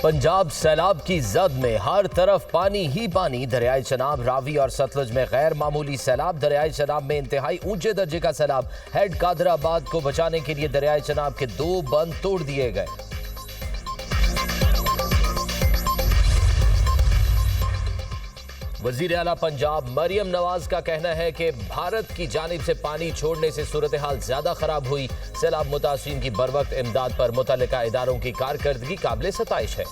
पंजाब सैलाब की जद में हर तरफ पानी ही पानी। दरियाई चनाब, रावी और सतलुज में गैर मामूली सैलाब। दरियाई चनाब में इंतहाई ऊंचे दर्जे का सैलाब। हेड कादराबाद को बचाने के लिए दरियाई चनाब के 2 बंद तोड़ दिए गए। वजीर आला पंजाब मरियम नवाज का कहना है कि भारत की जानिब से पानी छोड़ने से सूरत हाल ज्यादा खराब हुई। सैलाब मुतासिरीन की बरवक्त इमदाद पर मुतल्लिका इदारों की कारकर्दगी काबिल सताइश है।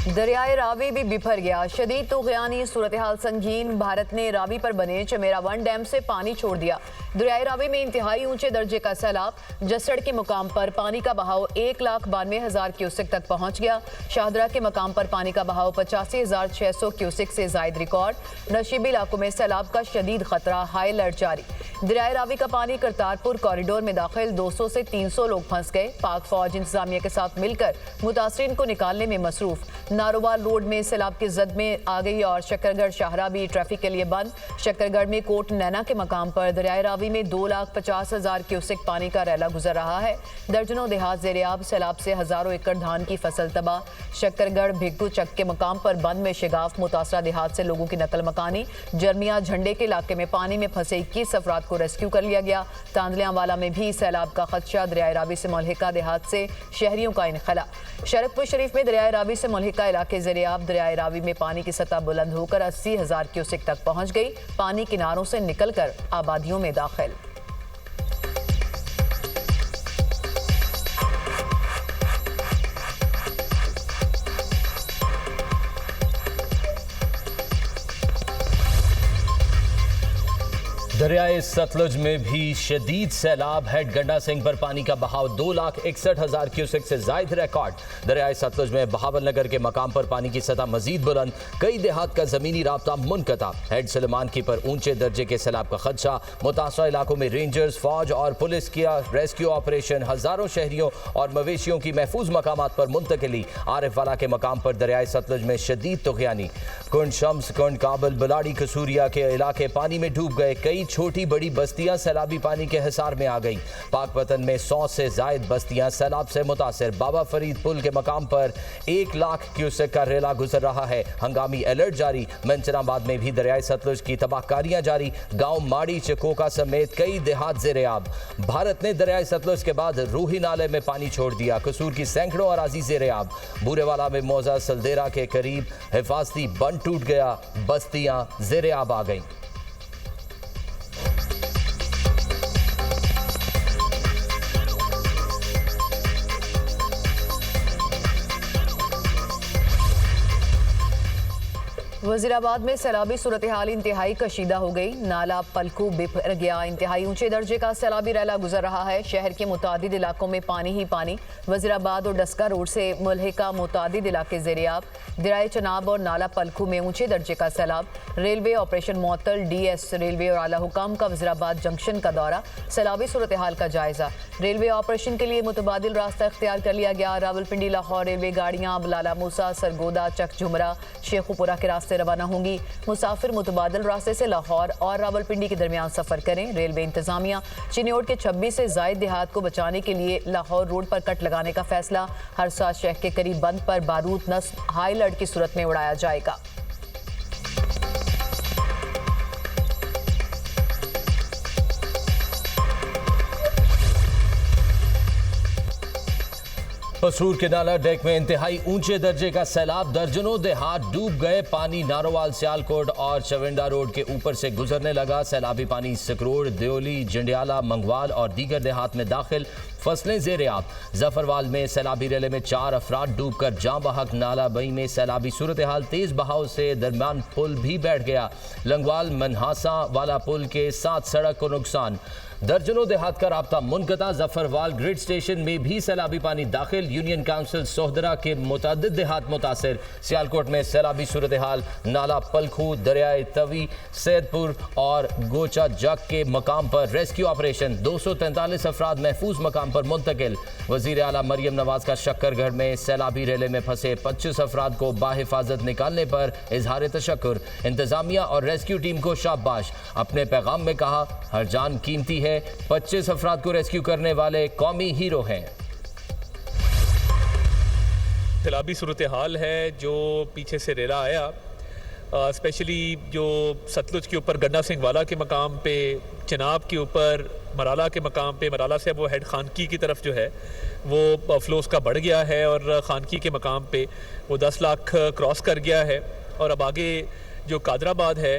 दरियाए रावी भी बिफर गया। शदीद तूफ़ानी सूरत हाल संगीन। भारत ने रावी पर बने चमेरा 1 डैम से पानी छोड़ दिया। दरियाए रावी में इंतहाई ऊंचे दर्जे का सैलाब। जसड़ के मुकाम पर पानी का बहाव 1,92,000 क्यूसेक तक पहुंच गया। शाहदरा के मकाम पर पानी का बहाव 85,600 क्यूसेक से जायद रिकॉर्ड। नशीबी इलाकों में सैलाब का शदीद खतरा, हाई अलर्ट जारी। दरियाए रावी का पानी करतारपुर कॉरिडोर में दाखिल। 200 से 300 लोग फंस गए। पाक फौज इंतजामिया के साथ मिलकर मुतासरीन को निकालने में मसरूफ। नारोवाल रोड में सैलाब की जद में आ गई और शक्करगढ़ शाहरा भी ट्रैफिक के लिए बंद। शक्करगढ़ में कोट नैना के मकाम पर दरियाए रावी में 2,50,000 क्यूसेक पानी का रैला गुजर रहा है। दर्जनों देहात ज़ेर-ए-आब। सैलाब से हजारों एकड़ धान की फसल तबाह। शक्करगढ़ भिग्गू चक के मकाम पर बंद में शिगाफ। मुतासरा देहात से लोगों की नकल मकानी। जरमिया झंडे के इलाके में पानी में फंसे 21 अफराद को रेस्क्यू कर लिया गया। तांदलियांवाला में भी सैलाब का खदशा। दरियाए रावी से मुल्हिका देहात से शहरियों का इनखला। शरतपुर शरीफ में दरियाए रावी से मुल्हिका इलाके ज़ेर-ए-आब। दरियाए रावी में पानी की सतह बुलंद होकर 80,000 क्यूसेक तक पहुंच गई। पानी किनारों से निकलकर आबादियों में दाखिल। दरियाए सतलुज में भी शदीद सैलाब। हेड गंडा सिंह पर पानी का बहाव 2,61,000 क्यूसेक से जायद रिकॉर्ड। दरियाए सतलुज में बहावल नगर के मकाम पर पानी की सतह मजीद बुलंद। कई देहात का जमीनी राब्ता मुनक़ता। हेड सलेमान की पर ऊंचे दर्जे के सैलाब का खदशा। मुतासरा इलाकों में रेंजर्स, फौज और पुलिस किया रेस्क्यू ऑपरेशन। हजारों शहरियों और मवेशियों की महफूज मकामात पर मुंतकिली। आरिफवाला के मकाम पर दरियाए सतलुज में शदीद तुग़यानी। कुंड शम्स, कुंड काबल, बलाड़ी, कसूरिया के इलाके पानी में डूब गए। कई छोटी बड़ी बस्तियां सैलाबी पानी के हिसार में आ गई। पाकपतन में 100 से जायद बस्तियां सैलाब से मुतासिर। बाबा फरीद पुल के मकाम पर 1 लाख क्यूसेक का रेला गुजर रहा है। हंगामी अलर्ट जारी। मंचनाबाद में भी दरियाए सतलुज की तबाहकारियां जारी। गांव माड़ी, चकोका समेत कई देहात ज़ेर-ए-आब। भारत ने दरियाए सतलुज के बाद रूही नाले में पानी छोड़ दिया। कसूर की सैकड़ों अराजी ज़ेर-ए-आब। बूरेवाला में मौजा सलदेरा के करीब हिफाजती बंद टूट गया। बस्तियां ज़ेर-ए-आब आ गईं। वजीराबाद में सैलाबी सूरत हाल इंतहाई कशीदा हो गई। नाला पलखू बिफर गया। इंतहाई ऊंचे दर्जे का सैलाबी रैला गुजर रहा है। शहर के मुतादिद इलाकों में पानी ही पानी। वजीराबाद और डस्का रोड से मुल्हिका मुतादिद इलाके ज़ेर-ए-आब। दरियाए चनाब और नाला पलखू में ऊंचे दर्जे का सैलाब। रेलवे ऑपरेशन मुअत्तल। डीएस रेलवे और आला हुकाम का वजीराबाद जंक्शन का दौरा। सैलाबी सूरत हाल का जायजा। रेलवे ऑपरेशन के लिए मुतबादिल रास्ता इख्तियार कर लिया गया। रावलपिंडी लाहौर रेलवे गाड़ियाँ लाला मूसा, सरगोदा, चक झुमरा, शेखुपुरा के रास्ते रवाना होंगी। मुसाफिर मुतबादिल रास्ते से लाहौर और रावलपिंडी के दरमियान सफर करें। रेलवे इंतजामिया चिन्योट के 26 से जायद देहात को बचाने के लिए लाहौर रोड पर कट लगाने का फैसला। हरसा शहर के करीब बंद पर बारूद नस्ब हाई अलर्ट की सूरत में उड़ाया जाएगा। कसूर के नाला डेक में इंतहाई ऊंचे दर्जे का सैलाब। दर्जनों देहात डूब गए। पानी नारोवाल, सियालकोट और चविंडा रोड के ऊपर से गुजरने लगा। सैलाबी पानी सकरोड़, देओली, जंडियाला, मंगवाल और दीगर देहात में दाखिल। फसलें ज़ेर-ए-आब। जफरवाल में सैलाबी रेले में 4 अफराद डूबकर जाँ बहक। नाला बई में सैलाबी सूरत हाल। तेज बहाव से दरमियान पुल भी बैठ गया। लंगवाल मनहासा वाला पुल के साथ सड़क को नुकसान। दर्जनों देहात का राब्ता मुनक़ता। जफरवाल ग्रिड स्टेशन में भी सैलाबी पानी दाखिल। यूनियन काउंसिल सोहदरा के मुतअद्दिद देहात मुतासिर। सियालकोट में सैलाबी सूरत हाल। नाला पलखू, दरियाए तवी, सैदपुर और गोचा जग के मकाम पर रेस्क्यू ऑपरेशन। 243 अफराद महफूज मकाम पर मुंतकिल। वजीर आला मरियम नवाज का शक्करगढ़ में सैलाबी रेले में फंसे 25 अफराद को बाहिफाजत निकालने पर इजहार तशक्कुर। इंतजामिया और रेस्क्यू टीम को शाबाश। अपने पैगाम में कहा, हर जान कीमती है, है। 25 अफराद को रेस्क्यू करने वाले कौमी हीरो हैं। सैलाबी सूरत हाल है जो पीछे से रेला आया, स्पेशली जो सतलुज के ऊपर गन्ना सिंह वाला के मकाम पे, चिनाब के ऊपर मराला के मकाम पे, मराला से वो हेड खानकी की तरफ जो है वो फ्लो उसका बढ़ गया है और खानकी के मकाम पे वो 10 लाख क्रॉस कर गया है। और अब आगे जो कादराबाद है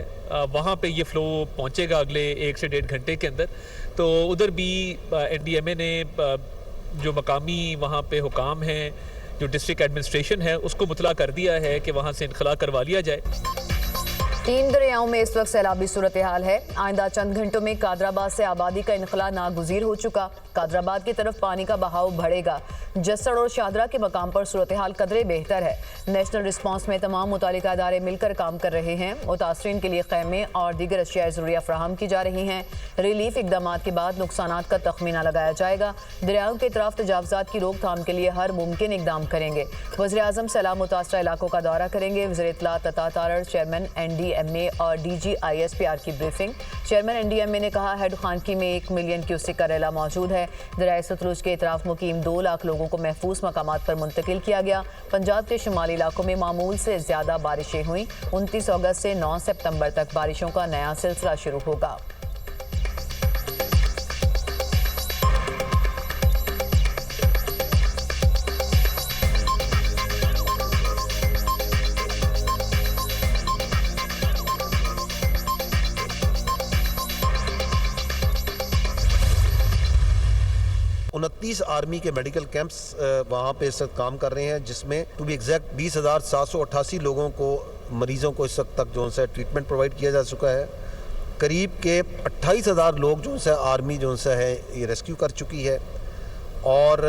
वहाँ पे ये फ़्लो पहुँचेगा अगले 1 से 1.5 घंटे के अंदर। तो उधर भी NDMA ने जो मकामी वहाँ पे हुकाम हैं, जो डिस्ट्रिक्ट एडमिनिस्ट्रेशन है, उसको मुतला कर दिया है कि वहाँ से इनखला करवा लिया जाए। 3 दरियाओं में इस वक्त सैलाबी सूरत हाल है। आइंदा चंद घंटों में कादराबाद से आबादी का इनखला नागुजीर हो चुका। कादराबाद की तरफ पानी का बहाव बढ़ेगा। जस्सड़ और शाहदरा के मकाम पर सूरत हाल कदरे बेहतर है। नेशनल रिस्पांस में तमाम मुतालिका इदारे मिलकर काम कर रहे हैं। मुतासरीन के लिए खैमे और दीगर अशिया ज़रूरिया फ्राहम की जा रही हैं। रिलीफ इकदाम के बाद नुकसानात का तखमीना लगाया जाएगा। दरियाओं के तरफ तजावज़ात की रोकथाम के लिए हर मुमकिन इकदाम करेंगे। वज़ीर-ए-आज़म सैलाब मुतासरा इलाकों का दौरा करेंगे। वज़ीर इत्तलात अता तारड़, चेयरमैन NDMA और DG ISPR की ब्रीफिंग। चेयरमैन NDMA ने कहा हेड खानकी में 1 मिलियन क्यूसेक का रेला मौजूद है। दरियाए सतलुज के इतराफ मुकीम 2 लाख लोगों को महफूज मकामात पर मुंतकिल किया गया। पंजाब के शुमाली इलाकों में मामूल से ज़्यादा बारिशें हुई। 29 अगस्त से 9 सितंबर तक बारिशों का नया सिलसिला शुरू होगा। उनतीस आर्मी के मेडिकल कैंप्स वहाँ पे इस वक्त काम कर रहे हैं, जिसमें टू बी एग्जैक्ट 20,788 लोगों को, मरीजों को इस वक्त तक जो है ट्रीटमेंट प्रोवाइड किया जा चुका है। करीब के 28,000 लोग जो है आर्मी जो है ये रेस्क्यू कर चुकी है और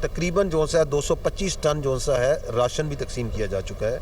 तकरीबन जो है 225 टन जो है राशन भी तकसीम किया जा चुका है।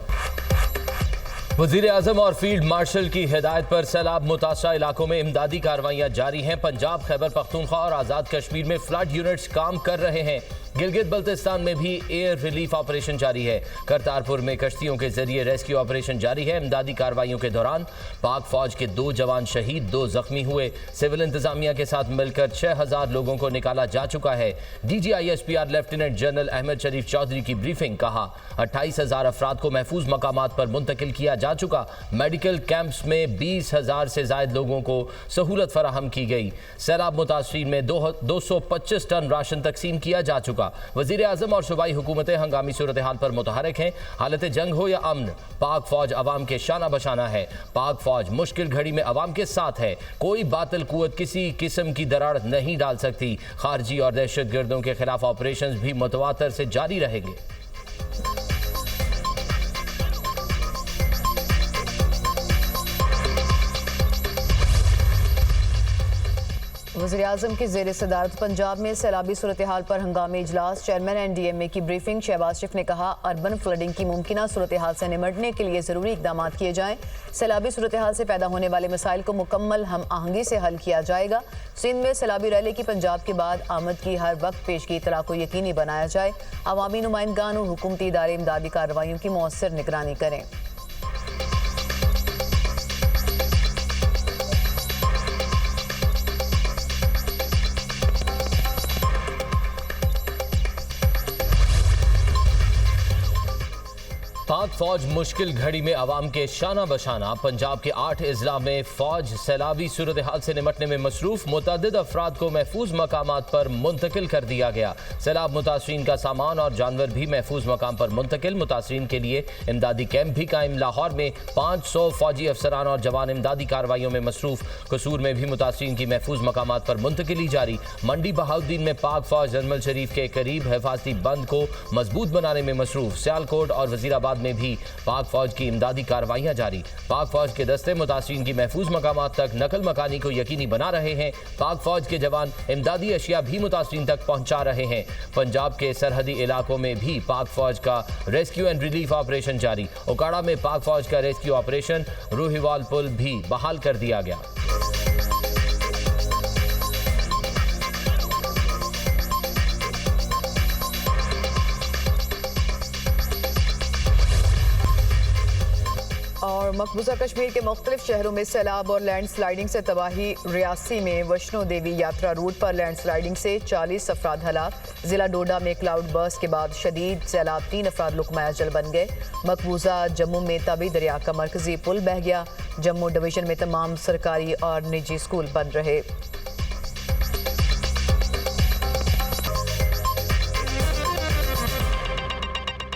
वज़ीर आज़म और फील्ड मार्शल की हिदायत पर सैलाब मुतासरा इलाकों में इमदादी कार्रवाइयाँ जारी हैं। पंजाब, खैबर पख्तूनख्वा और आज़ाद कश्मीर में फ्लड यूनिट्स काम कर रहे हैं। गिलगित बल्तिस्तान में भी एयर रिलीफ ऑपरेशन जारी है। करतारपुर में कश्तियों के जरिए रेस्क्यू ऑपरेशन जारी है। इमदादी कार्रवाइयों के दौरान पाक फौज के 2 जवान शहीद, 2 जख्मी हुए। सिविल इंतजामिया के साथ मिलकर 6,000 लोगों को निकाला जा चुका है। DG ISPR lieutenant general Ahmed Sharif Chaudhry की ब्रीफिंग। कहा 28,000 अफराद को महफूज मकामात पर मुंतकिल किया जा चुका। मेडिकल कैंप्स में 20,000 से ज्यादा लोगों को सहूलत फराहम की गई। सैलाब मुतासरीन में 225 टन राशन तकसीम किया जा चुका। वज़ीर आज़म और सूबाई हुकूमतें हंगामी सूरत हाल पर मुतहरक हैं। हालत जंग हो या अमन, पाक फौज अवाम के शाना बशाना है। पाक फौज मुश्किल घड़ी में अवाम के साथ है। कोई बातिल कुव्वत किसी किस्म की दरार नहीं डाल सकती। खारजी और दहशत गर्दों के खिलाफ ऑपरेशन भी मुतवातर से जारी रहेंगे। वज़ीर-ए-आज़म की ज़ेर सदारत पंजाब में सैलाबी सूरत हाल पर हंगामी इजलास। चेयरमैन NDMA की ब्रीफिंग। शहबाज शरीफ ने कहा अर्बन फ्लडिंग की मुमकिना सूरत हाल से निमटने के लिए ज़रूरी इकदाम किए जाएँ। सैलाबी सूरत हाल से पैदा होने वाले मसाइल को मुकम्मल हम आहंगी से हल किया जाएगा। सिंध में सैलाबी रैली की पंजाब के बाद आमद की हर वक्त पेशगी इतला को यकीनी बनाया जाए। अवामी नुमाइंदगान और हुकूमती इदारे इमदादी कार्रवाइयों की मौसर निगरानी करें। पाक फौज मुश्किल घड़ी में अवाम के शाना बशाना। पंजाब के 8 अजला में फौज सैलाबी सूरत हाल से निमटने में मसरूफ। मुतअद्दिद अफराद को महफूज मकामात पर मुंतकिल कर दिया गया। सैलाब मुतासरीन का सामान और जानवर भी महफूज मकाम पर मुंतकिल। मुतासरीन के लिए इमदादी कैंप भी कायम। लाहौर में 500 फौजी अफसरान और जवान इमदादी कार्रवाइयों में मसरूफ। कसूर में भी मुतासरीन की महफूज मकामात पर मुंतकिली जारी। मंडी बहाउद्दीन में पाक फौज जरमल शरीफ के करीब हिफाजती बंद को मजबूत बनाने में मसरूफ। सियालकोट और वजीराबाद में भी पाक फौज की इमदादी कार्रवाइयां जारी। पाक फौज के दस्ते मुतासरीन की महफूज मकामात तक नकल मकानी को यकीनी बना रहे हैं। पाक फौज के जवान इमदादी अशिया भी मुतासरीन तक पहुंचा रहे हैं। पंजाब के सरहदी इलाकों में भी पाक फौज का रेस्क्यू एंड रिलीफ ऑपरेशन जारी। ओकाड़ा में पाक फौज का रेस्क्यू ऑपरेशन। रूहीवाल पुल भी बहाल कर दिया गया। और और मकबूजा कश्मीर के मुख्तलिफ शहरों में सैलाब और लैंडस्लाइडिंग से तबाही। रियासी में वैष्णो देवी यात्रा रूट पर लैंडस्लाइडिंग से 40 अफराद हलाक। जिला डोडा में क्लाउड बर्स्ट के बाद शदीद सैलाब, 3 अफराद लुकमाया जल बन गए। मकबूजा जम्मू में तवी दरिया का मरकजी पुल बह गया। जम्मू डिवीजन में तमाम सरकारी और निजी स्कूल बंद रहे।